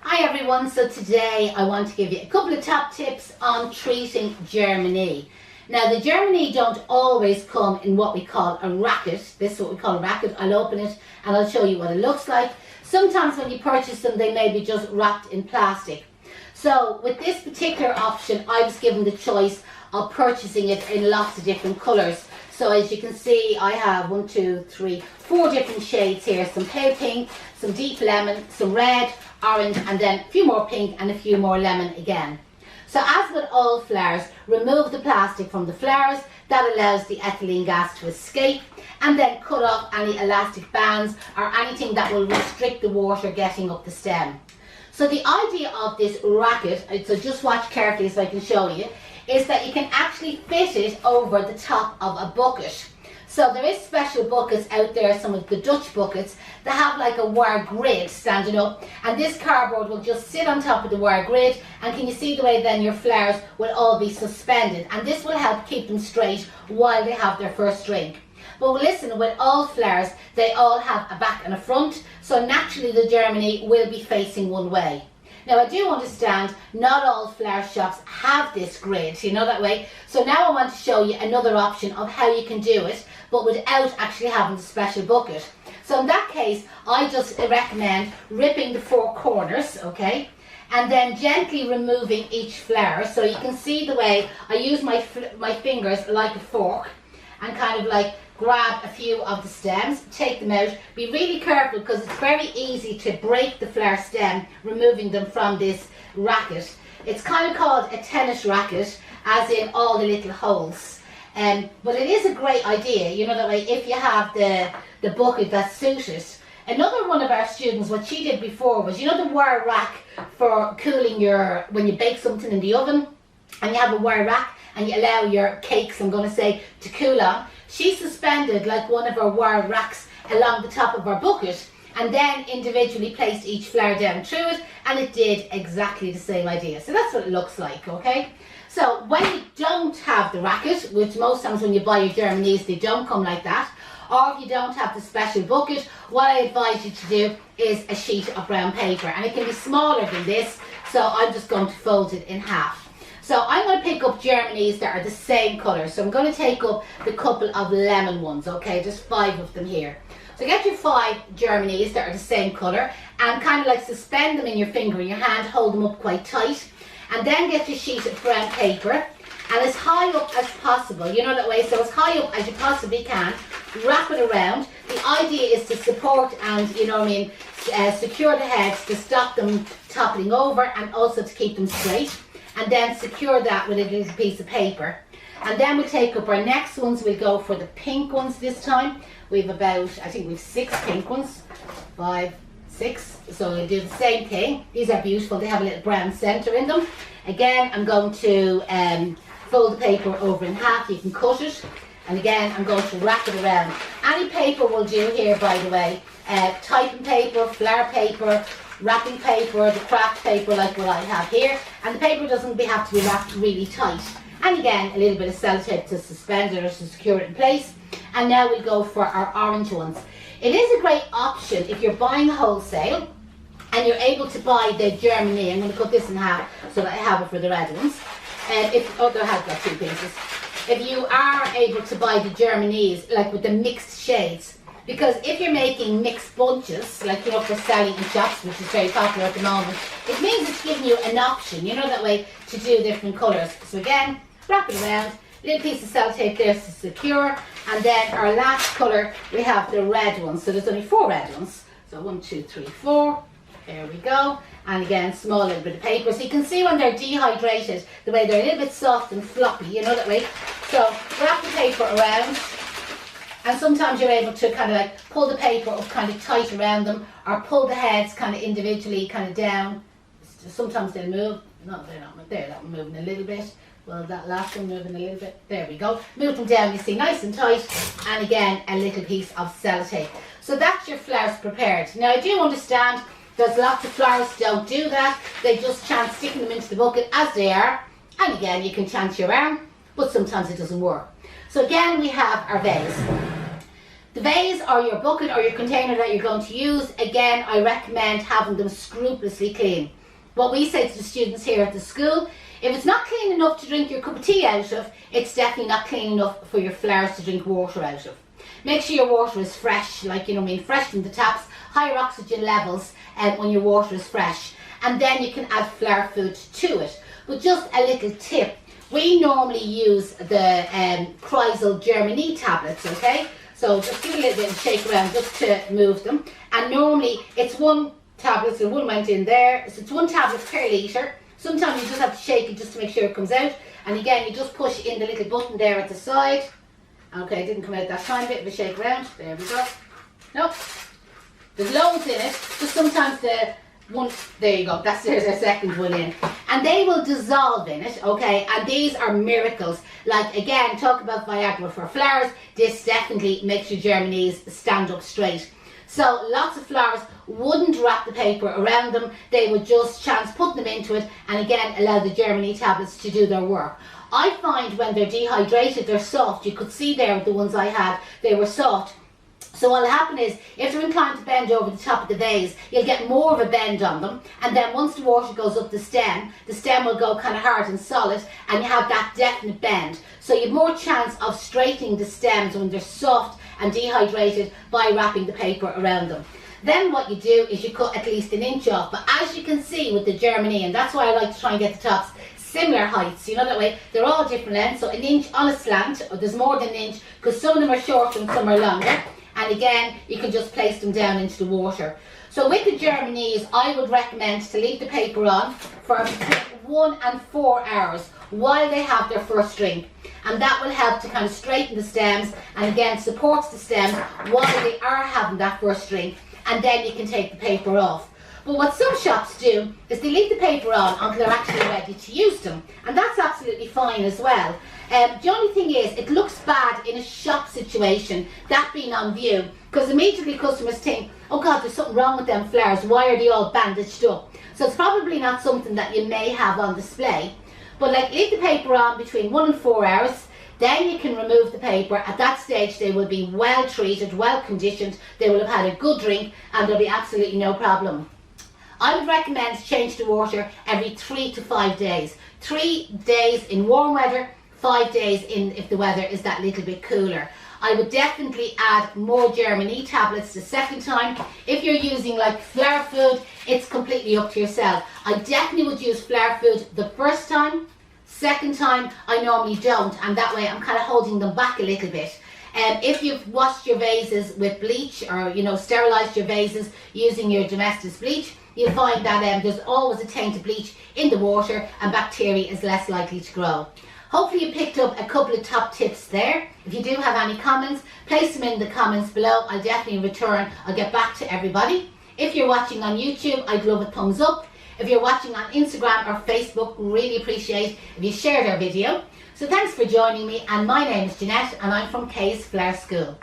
Hi everyone, so today I want to give you a couple of top tips on treating Germini. Now the Germini don't always come in what we call a racket. This is what we call a racket. I'll open it and I'll show you what it looks like. Sometimes when you purchase them they may be just wrapped in plastic. So with this particular option I was given the choice of purchasing it in lots of different colours. So as you can see I have 4 different shades here. Some pale pink, some deep lemon, some red, orange, and then a few more pink and a few more lemon again. So as with all flowers, remove the plastic from the flowers. That allows the ethylene gas to escape, and then cut off any elastic bands or anything that will restrict the water getting up the stem. So the idea of this racket, so just watch carefully so I can show you, is that you can actually fit it over the top of a bucket. So there is special buckets out there, some of the Dutch buckets, that have like a wire grid standing up, and this cardboard will just sit on top of the wire grid, and can you see the way then your flowers will all be suspended, and this will help keep them straight while they have their first drink. But listen, with all flowers they all have a back and a front, so naturally the Germini will be facing one way. Now I do understand not all flower shops have this grid, you know that way. So now I want to show you another option of how you can do it, but without actually having the special bucket. So in that case, I just recommend ripping the 4 corners, okay? And then gently removing each flower. So you can see the way I use my fingers like a fork and kind of like grab a few of the stems, take them out. Be really careful because it's very easy to break the flower stem removing them from this racket. It's kind of called a tennis racket, as in all the little holes. But it is a great idea, you know, that way if you have the bucket that's suited. Another one of our students, what she did before was, you know, the wire rack for cooling when you bake something in the oven, and you have a wire rack and you allow your cakes, I'm going to say, to cool on. She suspended like one of our wire racks along the top of our bucket, and then individually placed each flower down through it, and it did exactly the same idea. So that's what it looks like, okay? So when you don't have the racket, which most times when you buy your Germinis they don't come like that, or if you don't have the special bucket, what I advise you to do is a sheet of brown paper, and it can be smaller than this, so I'm just going to fold it in half. So I'm going to pick up Germinis that are the same colour. So I'm going to take up the couple of lemon ones, okay? Just 5 of them here. So get your 5 Germinis that are the same colour and kind of like suspend them in your finger in your hand, hold them up quite tight, and then get your sheet of brown paper and as high up as possible, you know that way, so as high up as you possibly can, wrap it around. The idea is to support and, you know what I mean, secure the heads to stop them toppling over and also to keep them straight. And then secure that with a little piece of paper. And then we'll take up our next ones. We'll go for the pink ones this time. We've about, I think we've 6 pink ones. 5, 6. So we'll do the same thing. These are beautiful. They have a little brown centre in them. Again, I'm going to fold the paper over in half. You can cut it. And again, I'm going to wrap it around. Any paper will do here, by the way. Typing paper, flower paper, wrapping paper, the craft paper like what I have here, and the paper doesn't have to be wrapped really tight. And again, a little bit of sellotape to suspend it or to secure it in place. And now we go for our orange ones. It is a great option if you're buying wholesale and you're able to buy the Germini. I'm going to cut this in half so that I have it for the red ones. Oh, there has got 2 pieces. If you are able to buy the Germinis, like with the mixed shades, because if you're making mixed bunches, like, you know, for selling in shops, which is very popular at the moment, it means it's giving you an option, you know, that way to do different colours. So again, wrap it around, little piece of sellotape there to secure, and then our last colour, we have the red ones. So there's only 4 red ones. So 1, 2, 3, 4. There we go. And again, small little bit of paper. So you can see when they're dehydrated, the way they're a little bit soft and floppy, you know that way. So wrap the paper around. And sometimes you're able to kind of like pull the paper up kind of tight around them, or pull the heads kind of individually kind of down. Sometimes they'll move. No, they're not. There, that one moving a little bit. Well, that last one moving a little bit. There we go. Move them down, you see, nice and tight. And again, a little piece of sellotape. So that's your flowers prepared. Now, I do understand there's lots of flowers don't do that. They just chance sticking them into the bucket as they are. And again, you can chance your arm, but sometimes it doesn't work. So again, we have our vase. The vase or your bucket or your container that you're going to use, again, I recommend having them scrupulously clean. What we say to the students here at the school, if it's not clean enough to drink your cup of tea out of, it's definitely not clean enough for your flowers to drink water out of. Make sure your water is fresh, like, fresh from the taps, higher oxygen levels when your water is fresh. And then you can add flower food to it. But just a little tip, we normally use the Process Germini tablets, okay? So just give it a little bit of a shake around just to move them. And normally it's one tablet, so one went in there. So it's 1 tablet per litre. Sometimes you just have to shake it just to make sure it comes out. And again, you just push in the little button there at the side. Okay, it didn't come out that time, bit of a shake around. There we go. Nope. There's loads in it, just sometimes the one, there you go, there's a second one in. And they will dissolve in it, okay? And these are miracles. Like, again, talk about Viagra for flowers, this definitely makes your Germinis stand up straight. So lots of flowers wouldn't wrap the paper around them, they would just chance put them into it and again allow the Germini tablets to do their work. I find when they're dehydrated, they're soft. You could see there with the ones I had, they were soft. So what'll happen is, if they're inclined to bend over the top of the vase, you'll get more of a bend on them, and then once the water goes up the stem will go kind of hard and solid, and you have that definite bend. So you have more chance of straightening the stems when they're soft and dehydrated by wrapping the paper around them. Then what you do is you cut at least 1 inch off, but as you can see with the Germini, and that's why I like to try and get the tops similar heights, that way they're all different lengths, so 1 inch on a slant, or there's more than 1 inch, because some of them are shorter and some are longer. And again, you can just place them down into the water. So with the Germinis, I would recommend to leave the paper on for between 1 and 4 hours while they have their first drink. And that will help to kind of straighten the stems and again supports the stems while they are having that first drink. And then you can take the paper off. But what some shops do is they leave the paper on until they're actually ready to use them. And that's absolutely fine as well. The only thing is, it looks bad in a shop situation, that being on view, because immediately customers think, oh God, there's something wrong with them flowers, why are they all bandaged up? So it's probably not something that you may have on display. But like, leave the paper on between 1 and 4 hours, then you can remove the paper. At that stage they will be well treated, well conditioned, they will have had a good drink and there'll be absolutely no problem. I would recommend to change the water every 3 to 5 days. 3 days in warm weather, 5 days in if the weather is that little bit cooler. I would definitely add more Germini tablets the second time. If you're using like flower food, it's completely up to yourself. I definitely would use flower food the first time. Second time, I normally don't, and that way I'm kind of holding them back a little bit. If you've washed your vases with bleach or sterilised your vases using your domestic bleach, you'll find that there's always a taint of bleach in the water and bacteria is less likely to grow. Hopefully you picked up a couple of top tips there. If you do have any comments, place them in the comments below. I'll definitely return. I'll get back to everybody. If you're watching on YouTube, I'd love a thumbs up. If you're watching on Instagram or Facebook, really appreciate if you shared our video. So thanks for joining me, and my name is Janette and I'm from Kay's Flower School.